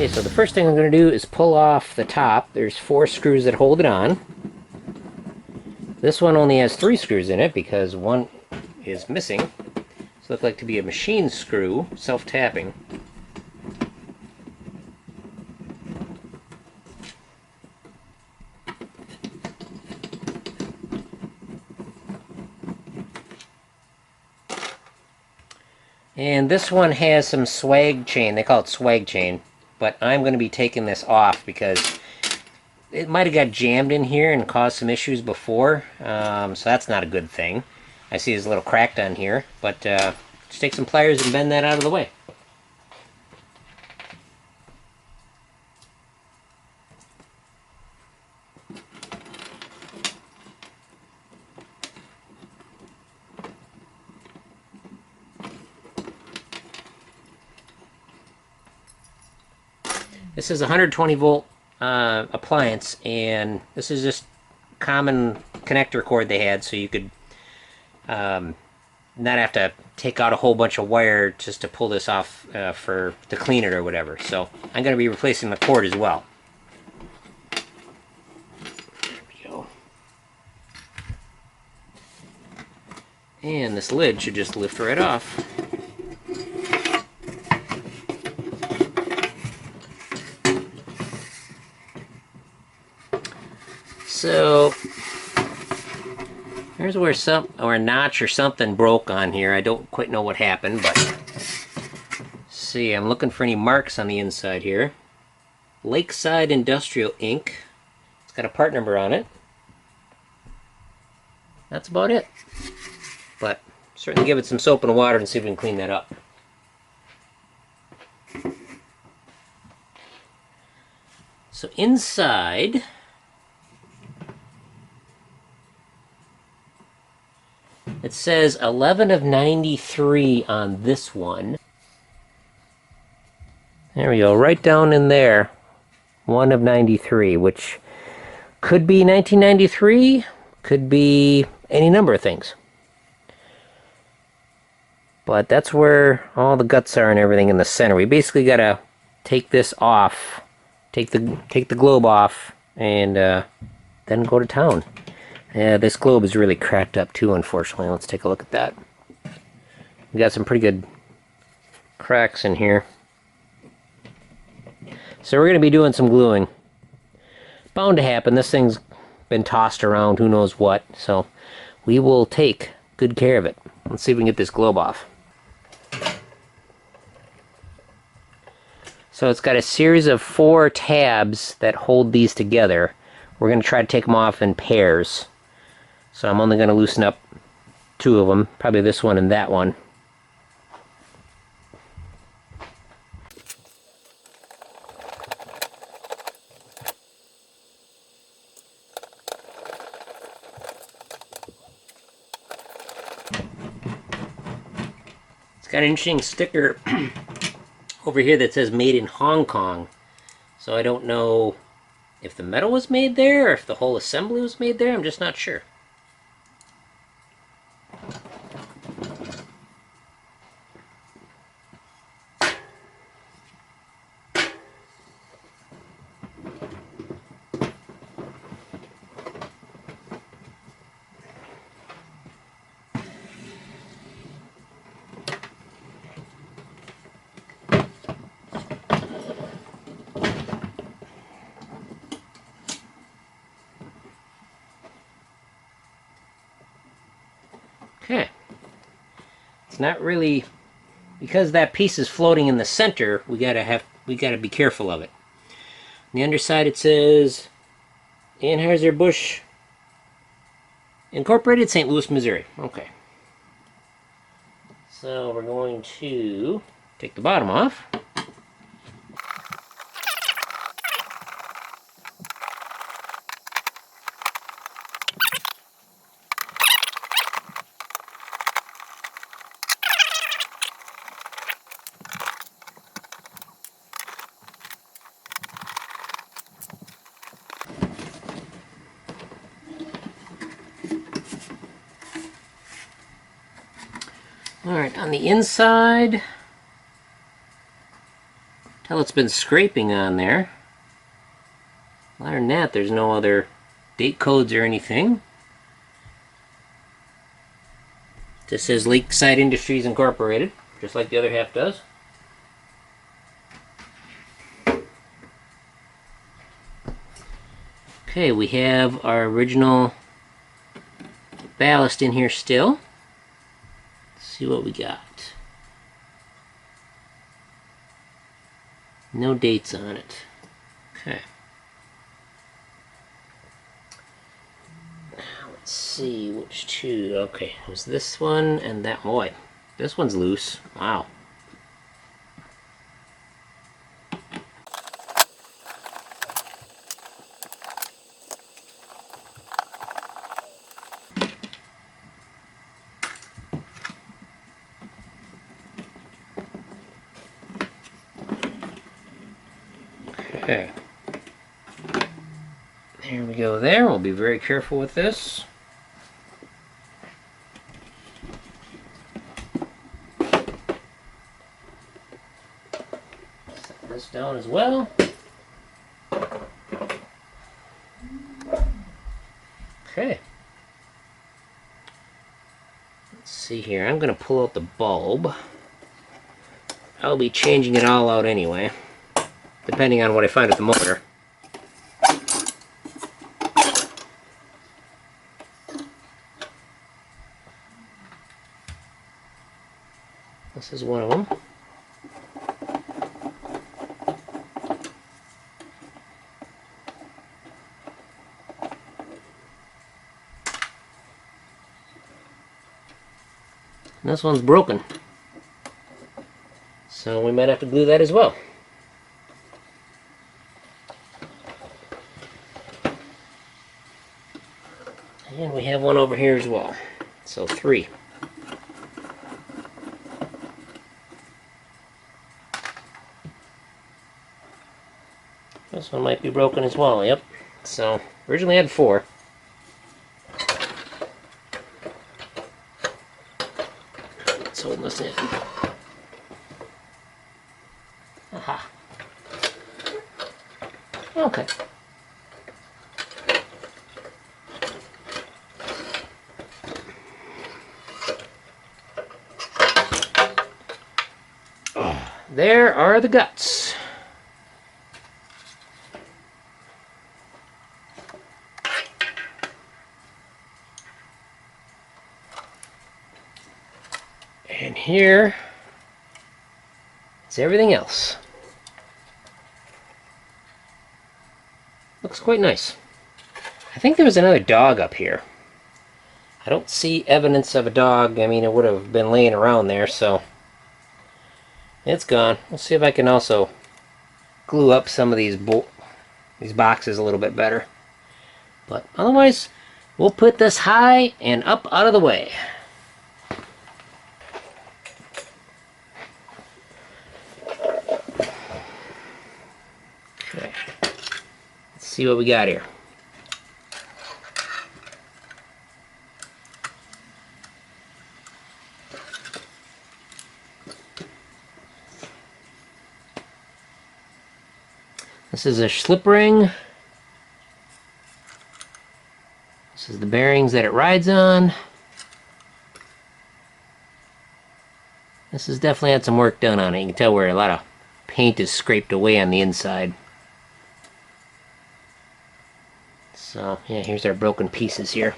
Okay, so the first thing I'm going to do is pull off the top. There's 4 screws that hold it on. This one only has 3 screws in it because one is missing. This looks like to be a machine screw, self-tapping. And this one has some swag chain. They call it swag chain. But I'm going to be taking this off because it might have got jammed in here and caused some issues before. So that's not a good thing. I see there's a little crack down here. But just take some pliers and bend that out of the way. This is a 120 volt appliance, and this is just common connector cord they had, so you could not have to take out a whole bunch of wire just to pull this off to clean it or whatever. So I'm going to be replacing the cord as well. There we go. And this lid should just lift right off. So here's where a notch or something broke on here. I don't quite know what happened, but see, I'm looking for any marks on the inside here. Lakeside Industrial Inc. It's got a part number on it. That's about it. But certainly give it some soap and water and see if we can clean that up. So inside, it says 11 of 93 on this one. There we go, right down in there. 1 of 93, which could be 1993, could be any number of things. But that's where all the guts are and everything in the center. We basically got to take this off, take the globe off, and then go to town. Yeah, this globe is really cracked up too, unfortunately. Let's take a look at that. We got some pretty good cracks in here. So we're going to be doing some gluing. Bound to happen. This thing's been tossed around, who knows what. So we will take good care of it. Let's see if we can get this globe off. So it's got a series of 4 tabs that hold these together. We're going to try to take them off in pairs. So I'm only going to loosen up 2 of them, probably this one and that one. It's got an interesting sticker over here that says made in Hong Kong. So I don't know if the metal was made there or if the whole assembly was made there. I'm just not sure. Okay. It's not really, because that piece is floating in the center, we gotta be careful of it. On the underside it says Anheuser-Busch Incorporated, St. Louis, Missouri. Okay. So we're going to take the bottom off. Alright, on the inside, Tell it's been scraping on there. Other than that, there's no other date codes or anything. This says Lakeside Industries Incorporated, just like the other half does. Okay, we have our original ballast in here still. Let's see what we got. No dates on it. Okay. Let's see which two. Okay, it was this one and that. Boy, this one's loose. Wow. Okay. There we go there. We'll be very careful with this. Set this down as well. Okay. Let's see here. I'm going to pull out the bulb. I'll be changing it all out anyway, depending on what I find with the motor. This is one of them. And this one's broken, so we might have to glue that as well. And we have one over here as well. So 3. This one might be broken as well, yep. So, originally I had 4. Let's hold this in. Aha. Okay. There are the guts. And here is everything else. Looks quite nice. I think there was another dog up here. I don't see evidence of a dog. I mean, it would have been laying around there, so it's gone. We'll see if I can also glue up some of these boxes a little bit better. But otherwise, we'll put this high and up out of the way. Okay. Let's see what we got here. This is a slip ring. This is the bearings that it rides on. This has definitely had some work done on it. You can tell where a lot of paint is scraped away on the inside. So, yeah, here's our broken pieces here.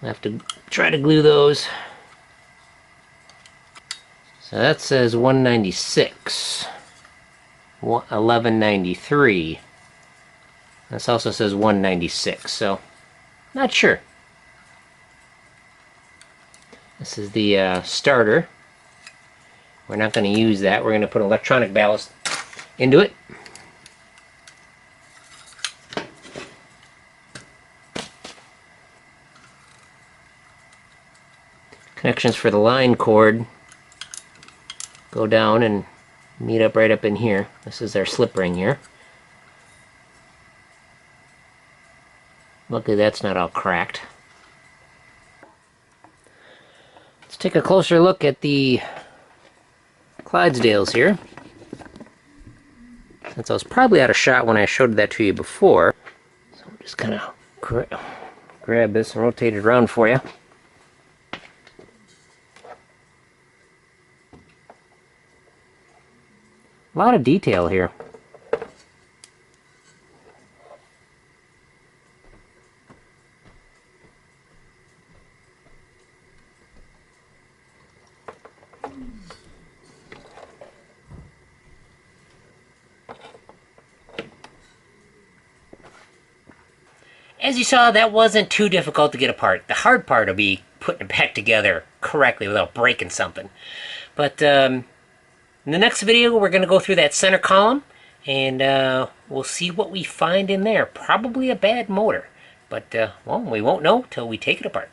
I'll have to try to glue those. So that says 196. 1193. This also says 196, so not sure. This is the starter. We're not going to use that. We're going to put electronic ballast into it. Connections for the line cord go down and meet up right up in here. This is our slip ring here. Luckily that's not all cracked. Let's take a closer look at the Clydesdales here. since I was probably out of shot when I showed that to you before. So I'm just kind of grab this and rotate it around for you. A lot of detail here. As you saw, that wasn't too difficult to get apart. The hard part will be putting it back together correctly without breaking something. But in the next video, we're going to go through that center column, and we'll see what we find in there. Probably a bad motor, but well, we won't know till we take it apart.